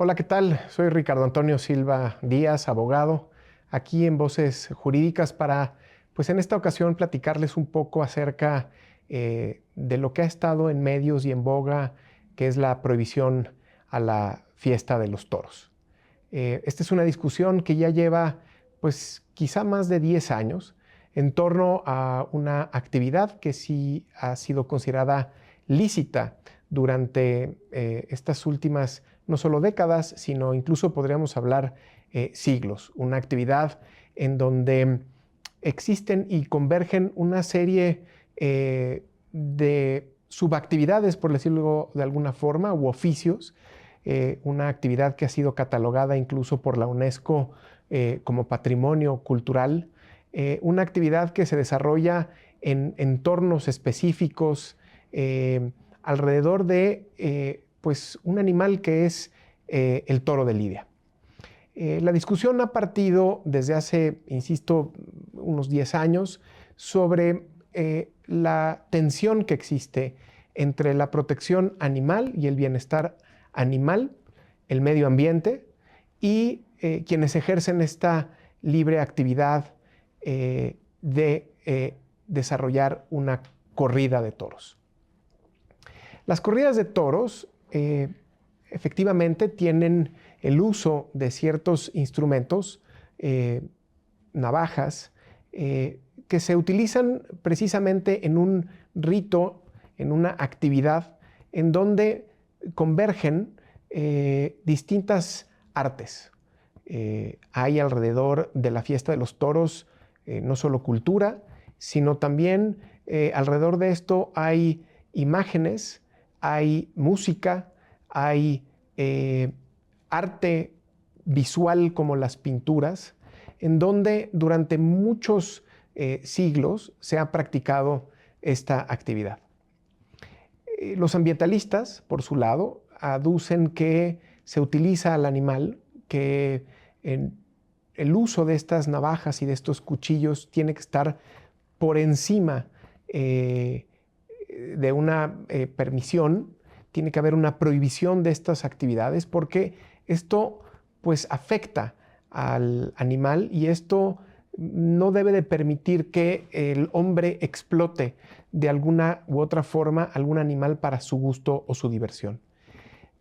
Hola, ¿qué tal? Soy Ricardo Antonio Silva Díaz, abogado, aquí en Voces Jurídicas para, pues en esta ocasión, platicarles un poco acerca de lo que ha estado en medios y en boga, que es la prohibición a la fiesta de los toros. Esta es una discusión que ya lleva, pues, quizá más de 10 años en torno a una actividad que sí ha sido considerada lícita durante estas últimas, no solo décadas, sino incluso podríamos hablar siglos. Una actividad en donde existen y convergen una serie de subactividades, por decirlo de alguna forma, u oficios. Una actividad que ha sido catalogada incluso por la UNESCO como patrimonio cultural. Una actividad que se desarrolla en entornos específicos alrededor de pues un animal que es el toro de Lidia. La discusión ha partido desde hace, insisto, unos 10 años sobre la tensión que existe entre la protección animal y el bienestar animal, el medio ambiente y quienes ejercen esta libre actividad de desarrollar una corrida de toros. Las corridas de toros efectivamente tienen el uso de ciertos instrumentos, navajas, que se utilizan precisamente en un rito, en una actividad en donde convergen distintas artes. Hay alrededor de la fiesta de los toros no solo cultura, sino también alrededor de esto hay imágenes, hay música, hay arte visual como las pinturas, en donde durante muchos siglos se ha practicado esta actividad. Los ambientalistas, por su lado, aducen que se utiliza al animal, que el uso de estas navajas y de estos cuchillos tiene que estar por encima de una permisión, tiene que haber una prohibición de estas actividades porque esto pues afecta al animal y esto no debe de permitir que el hombre explote de alguna u otra forma algún animal para su gusto o su diversión.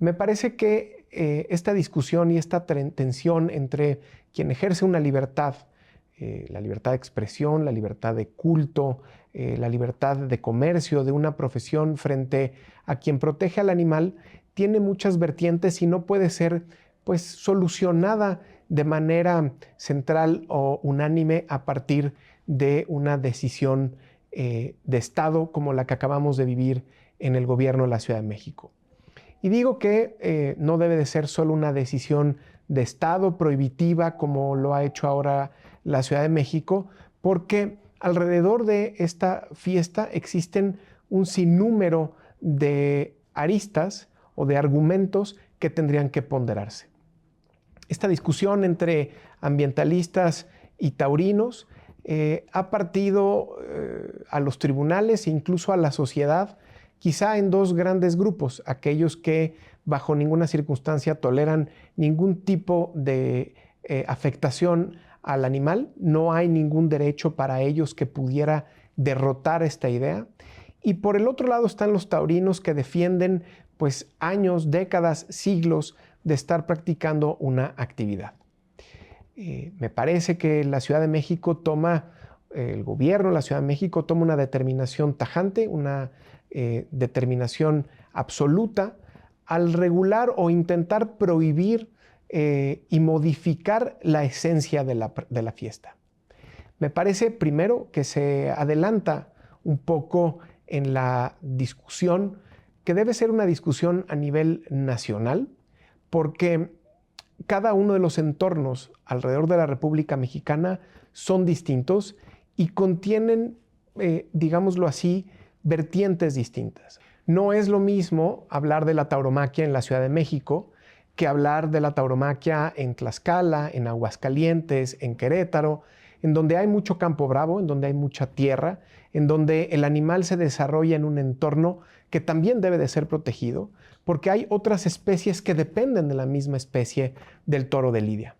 Me parece que esta discusión y esta tensión entre quien ejerce una libertad, la libertad de expresión, la libertad de culto, la libertad de comercio de una profesión frente a quien protege al animal, tiene muchas vertientes y no puede ser pues solucionada de manera central o unánime a partir de una decisión de Estado como la que acabamos de vivir en el gobierno de la Ciudad de México. Y digo que no debe de ser solo una decisión de Estado prohibitiva como lo ha hecho ahora la Ciudad de México, porque alrededor de esta fiesta existen un sinnúmero de aristas o de argumentos que tendrían que ponderarse. Esta discusión entre ambientalistas y taurinos ha partido a los tribunales e incluso a la sociedad, quizá en dos grandes grupos: aquellos que bajo ninguna circunstancia toleran ningún tipo de afectación al animal, no hay ningún derecho para ellos que pudiera derrotar esta idea. Y por el otro lado están los taurinos que defienden pues años, décadas, siglos de estar practicando una actividad. Me parece que la Ciudad de México el gobierno de la Ciudad de México toma una determinación tajante, una determinación absoluta al regular o intentar prohibir y modificar la esencia de la fiesta. Me parece primero que se adelanta un poco en la discusión, que debe ser una discusión a nivel nacional, porque cada uno de los entornos alrededor de la República Mexicana son distintos y contienen, digámoslo así, vertientes distintas. No es lo mismo hablar de la tauromaquia en la Ciudad de México que hablar de la tauromaquia en Tlaxcala, en Aguascalientes, en Querétaro, en donde hay mucho campo bravo, en donde hay mucha tierra, en donde el animal se desarrolla en un entorno que también debe de ser protegido, porque hay otras especies que dependen de la misma especie del toro de lidia.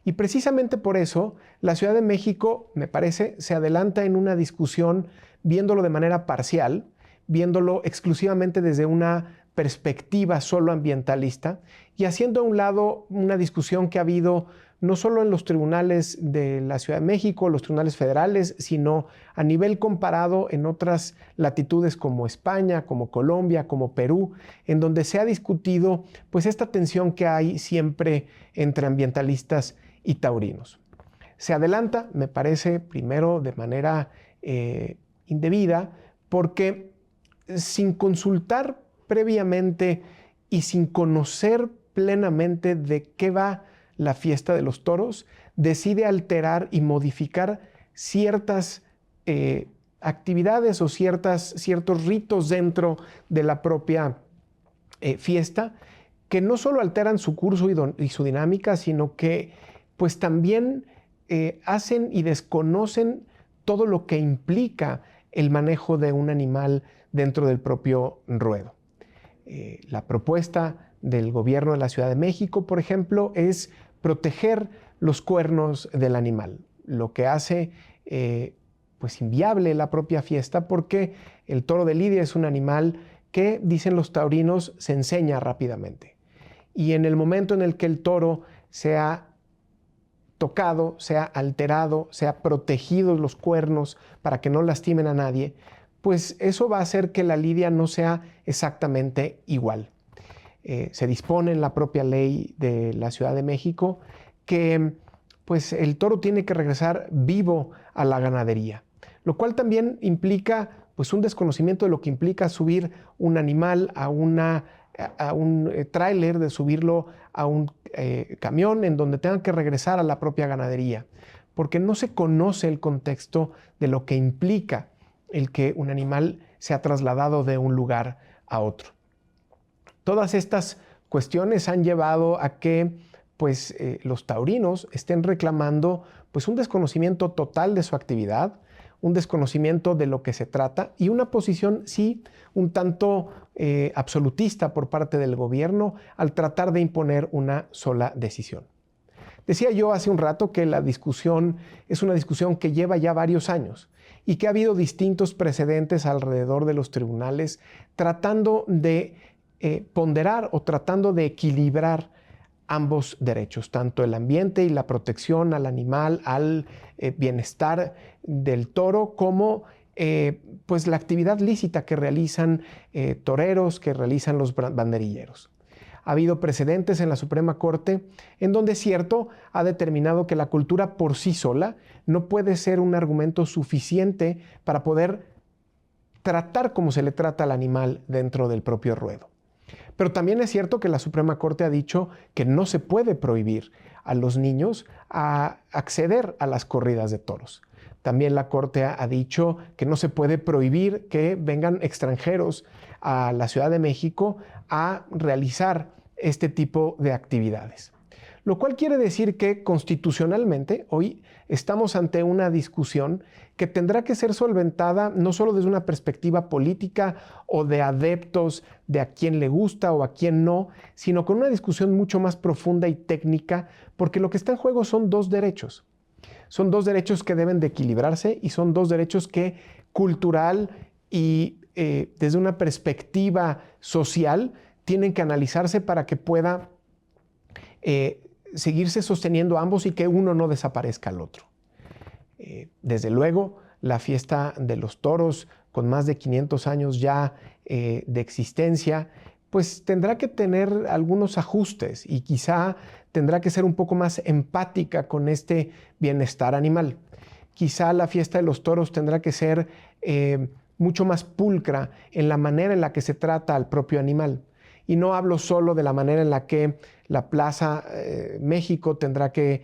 Y precisamente por eso la Ciudad de México, me parece, se adelanta en una discusión viéndolo de manera parcial, viéndolo exclusivamente desde una perspectiva solo ambientalista y haciendo a un lado una discusión que ha habido no solo en los tribunales de la Ciudad de México, los tribunales federales, sino a nivel comparado en otras latitudes como España, como Colombia, como Perú, en donde se ha discutido pues esta tensión que hay siempre entre ambientalistas y taurinos. Se adelanta, me parece, primero de manera indebida, porque sin consultar previamente y sin conocer plenamente de qué va la fiesta de los toros, decide alterar y modificar ciertas actividades o ciertos ritos dentro de la propia fiesta, que no solo alteran su curso y su dinámica, sino que pues también hacen y desconocen todo lo que implica el manejo de un animal dentro del propio ruedo. La propuesta del gobierno de la Ciudad de México, por ejemplo, es proteger los cuernos del animal, lo que hace pues inviable la propia fiesta, porque el toro de lidia es un animal que, dicen los taurinos, se enseña rápidamente. Y en el momento en el que el toro sea tocado, sea alterado, sea protegido los cuernos para que no lastimen a nadie, pues eso va a hacer que la lidia no sea exactamente igual. Se dispone en la propia ley de la Ciudad de México que pues, el toro tiene que regresar vivo a la ganadería, lo cual también implica pues, un desconocimiento de lo que implica subir un animal a un tráiler, de subirlo a un camión en donde tengan que regresar a la propia ganadería, porque no se conoce el contexto de lo que implica el que un animal sea trasladado de un lugar a otro. Todas estas cuestiones han llevado a que pues, los taurinos estén reclamando pues, un desconocimiento total de su actividad, un desconocimiento de lo que se trata y una posición, sí, un tanto absolutista por parte del gobierno al tratar de imponer una sola decisión. Decía yo hace un rato que la discusión es una discusión que lleva ya varios años y que ha habido distintos precedentes alrededor de los tribunales tratando de ponderar o tratando de equilibrar ambos derechos, tanto el ambiente y la protección al animal, al bienestar del toro, como pues la actividad lícita que realizan toreros, que realizan los banderilleros. Ha habido precedentes en la Suprema Corte en donde, es cierto, ha determinado que la cultura por sí sola no puede ser un argumento suficiente para poder tratar como se le trata al animal dentro del propio ruedo. Pero también es cierto que la Suprema Corte ha dicho que no se puede prohibir a los niños a acceder a las corridas de toros. También la Corte ha dicho que no se puede prohibir que vengan extranjeros a la Ciudad de México a realizar este tipo de actividades. Lo cual quiere decir que constitucionalmente hoy estamos ante una discusión que tendrá que ser solventada no solo desde una perspectiva política o de adeptos de a quién le gusta o a quién no, sino con una discusión mucho más profunda y técnica, porque lo que está en juego son dos derechos. Son dos derechos que deben de equilibrarse y son dos derechos que cultural y desde una perspectiva social tienen que analizarse para que pueda seguirse sosteniendo ambos y que uno no desaparezca al otro. Desde luego, la fiesta de los toros, con más de 500 años ya de existencia, pues tendrá que tener algunos ajustes y quizá tendrá que ser un poco más empática con este bienestar animal. Quizá la fiesta de los toros tendrá que ser mucho más pulcra en la manera en la que se trata al propio animal. Y no hablo solo de la manera en la que la Plaza México tendrá que,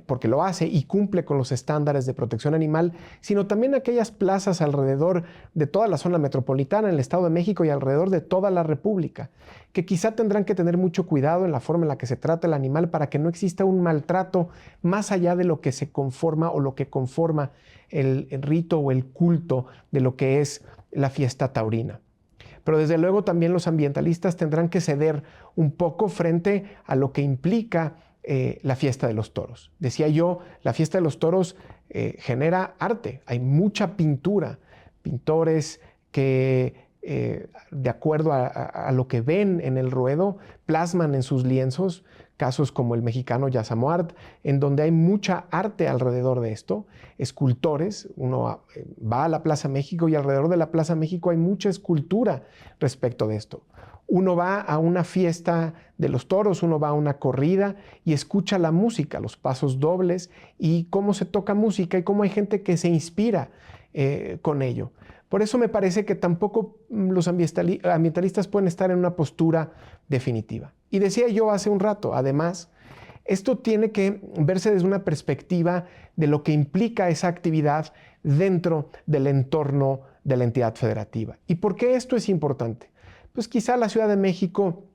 porque lo hace y cumple con los estándares de protección animal, sino también aquellas plazas alrededor de toda la zona metropolitana, en el Estado de México y alrededor de toda la República, que quizá tendrán que tener mucho cuidado en la forma en la que se trata el animal para que no exista un maltrato más allá de lo que se conforma o lo que conforma el rito o el culto de lo que es la fiesta taurina. Pero desde luego también los ambientalistas tendrán que ceder un poco frente a lo que implica la fiesta de los toros. Decía yo, la fiesta de los toros genera arte, hay mucha pintura, pintores que de acuerdo a lo que ven en el ruedo, plasman en sus lienzos, casos como el mexicano Yasamuart, en donde hay mucha arte alrededor de esto, escultores, uno va a la Plaza México y alrededor de la Plaza México hay mucha escultura respecto de esto. Uno va a una fiesta de los toros, uno va a una corrida y escucha la música, los pasos dobles y cómo se toca música y cómo hay gente que se inspira con ello. Por eso me parece que tampoco los ambientalistas pueden estar en una postura definitiva. Y decía yo hace un rato, además, esto tiene que verse desde una perspectiva de lo que implica esa actividad dentro del entorno de la entidad federativa. ¿Y por qué esto es importante? Pues quizá la Ciudad de México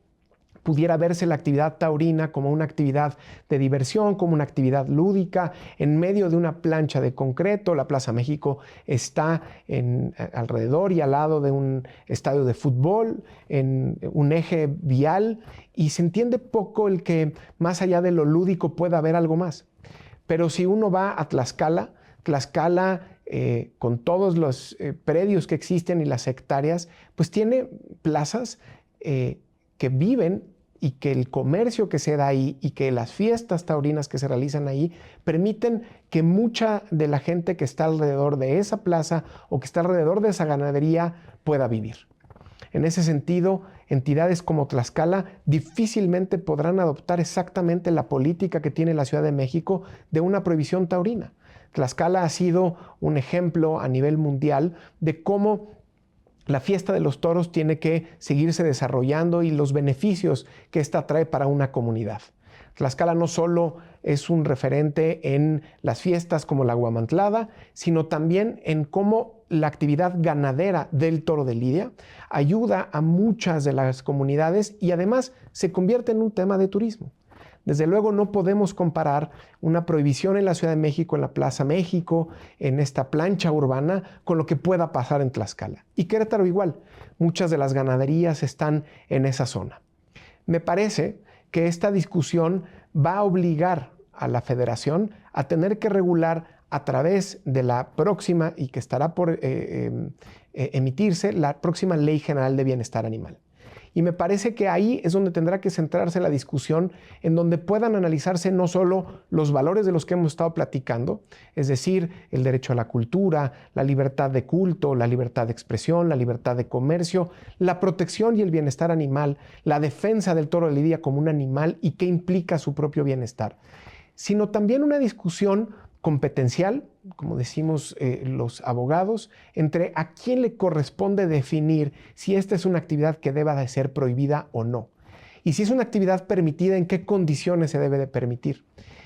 pudiera verse la actividad taurina como una actividad de diversión, como una actividad lúdica, en medio de una plancha de concreto. La Plaza México está alrededor y al lado de un estadio de fútbol, en un eje vial, y se entiende poco el que más allá de lo lúdico pueda haber algo más. Pero si uno va a Tlaxcala, con todos los predios que existen y las hectáreas, pues tiene plazas que viven y que el comercio que se da ahí y que las fiestas taurinas que se realizan ahí permiten que mucha de la gente que está alrededor de esa plaza o que está alrededor de esa ganadería pueda vivir. En ese sentido, entidades como Tlaxcala difícilmente podrán adoptar exactamente la política que tiene la Ciudad de México de una prohibición taurina. Tlaxcala ha sido un ejemplo a nivel mundial de cómo la fiesta de los toros tiene que seguirse desarrollando y los beneficios que ésta trae para una comunidad. Tlaxcala no solo es un referente en las fiestas como la Huamantlada, sino también en cómo la actividad ganadera del toro de lidia ayuda a muchas de las comunidades y además se convierte en un tema de turismo. Desde luego no podemos comparar una prohibición en la Ciudad de México, en la Plaza México, en esta plancha urbana, con lo que pueda pasar en Tlaxcala. Y Querétaro igual, muchas de las ganaderías están en esa zona. Me parece que esta discusión va a obligar a la Federación a tener que regular a través de la próxima, y que estará por emitirse, la próxima Ley General de Bienestar Animal. Y me parece que ahí es donde tendrá que centrarse la discusión, en donde puedan analizarse no solo los valores de los que hemos estado platicando, es decir, el derecho a la cultura, la libertad de culto, la libertad de expresión, la libertad de comercio, la protección y el bienestar animal, la defensa del toro de lidia como un animal y qué implica su propio bienestar, sino también una discusión competencial, como decimos los abogados, entre a quién le corresponde definir si esta es una actividad que deba de ser prohibida o no. Y si es una actividad permitida, en qué condiciones se debe de permitir.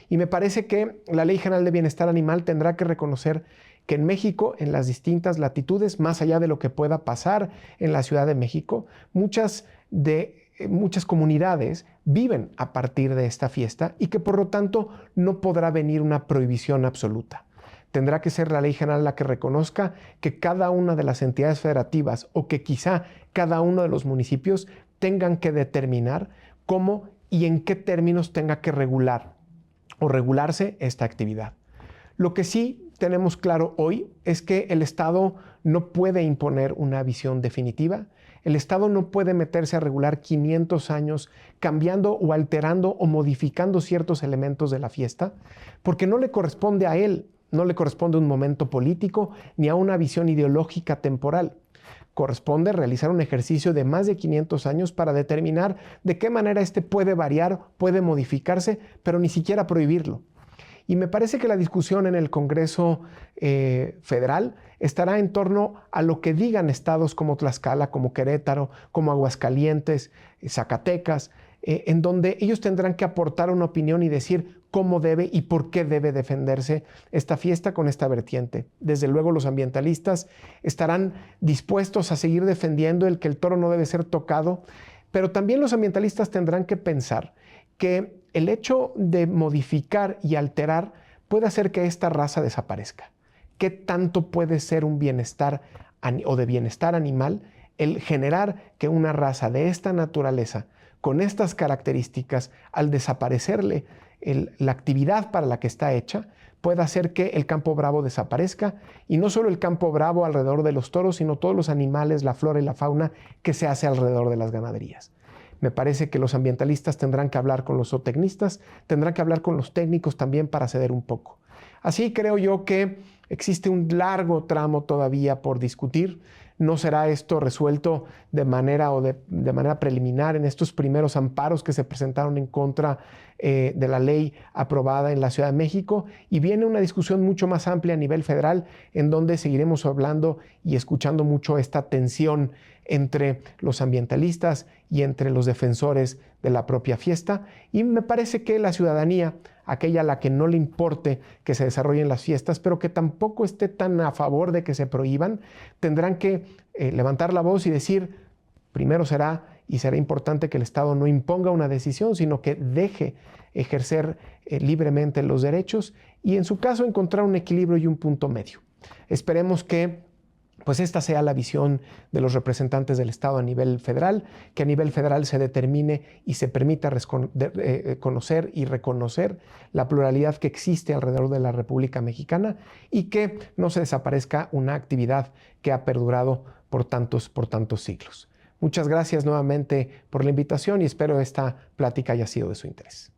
Y me parece que la Ley General de Bienestar Animal tendrá que reconocer que en México, en las distintas latitudes, más allá de lo que pueda pasar en la Ciudad de México, muchas comunidades viven a partir de esta fiesta y que por lo tanto no podrá venir una prohibición absoluta. Tendrá que ser la Ley General la que reconozca que cada una de las entidades federativas o que quizá cada uno de los municipios tengan que determinar cómo y en qué términos tenga que regular o regularse esta actividad. Lo que sí tenemos claro hoy es que el Estado no puede imponer una visión definitiva. El Estado no puede meterse a regular 500 años cambiando o alterando o modificando ciertos elementos de la fiesta, porque no le corresponde a él, no le corresponde a un momento político ni a una visión ideológica temporal. Corresponde realizar un ejercicio de más de 500 años para determinar de qué manera este puede variar, puede modificarse, pero ni siquiera prohibirlo. Y me parece que la discusión en el Congreso Federal estará en torno a lo que digan estados como Tlaxcala, como Querétaro, como Aguascalientes, Zacatecas, en donde ellos tendrán que aportar una opinión y decir cómo debe y por qué debe defenderse esta fiesta con esta vertiente. Desde luego los ambientalistas estarán dispuestos a seguir defendiendo el que el toro no debe ser tocado, pero también los ambientalistas tendrán que pensar que el hecho de modificar y alterar puede hacer que esta raza desaparezca. ¿Qué tanto puede ser un bienestar o de bienestar animal el generar que una raza de esta naturaleza, con estas características, al desaparecerle la actividad para la que está hecha, pueda hacer que el campo bravo desaparezca, y no solo el campo bravo alrededor de los toros, sino todos los animales, la flora y la fauna que se hace alrededor de las ganaderías. Me parece que los ambientalistas tendrán que hablar con los zootecnistas, tendrán que hablar con los técnicos también para ceder un poco. Así creo yo que existe un largo tramo todavía por discutir. No será esto resuelto de manera preliminar en estos primeros amparos que se presentaron en contra de la ley aprobada en la Ciudad de México, y viene una discusión mucho más amplia a nivel federal, en donde seguiremos hablando y escuchando mucho esta tensión entre los ambientalistas y entre los defensores de la propia fiesta. Y me parece que la ciudadanía, aquella a la que no le importe que se desarrollen las fiestas, pero que tampoco esté tan a favor de que se prohíban, tendrán que levantar la voz y decir: primero será importante que el Estado no imponga una decisión, sino que deje ejercer libremente los derechos, y en su caso encontrar un equilibrio y un punto medio. Esperemos que pues esta sea la visión de los representantes del Estado a nivel federal, que a nivel federal se determine y se permita conocer y reconocer la pluralidad que existe alrededor de la República Mexicana, y que no se desaparezca una actividad que ha perdurado por tantos siglos. Muchas gracias nuevamente por la invitación, y espero esta plática haya sido de su interés.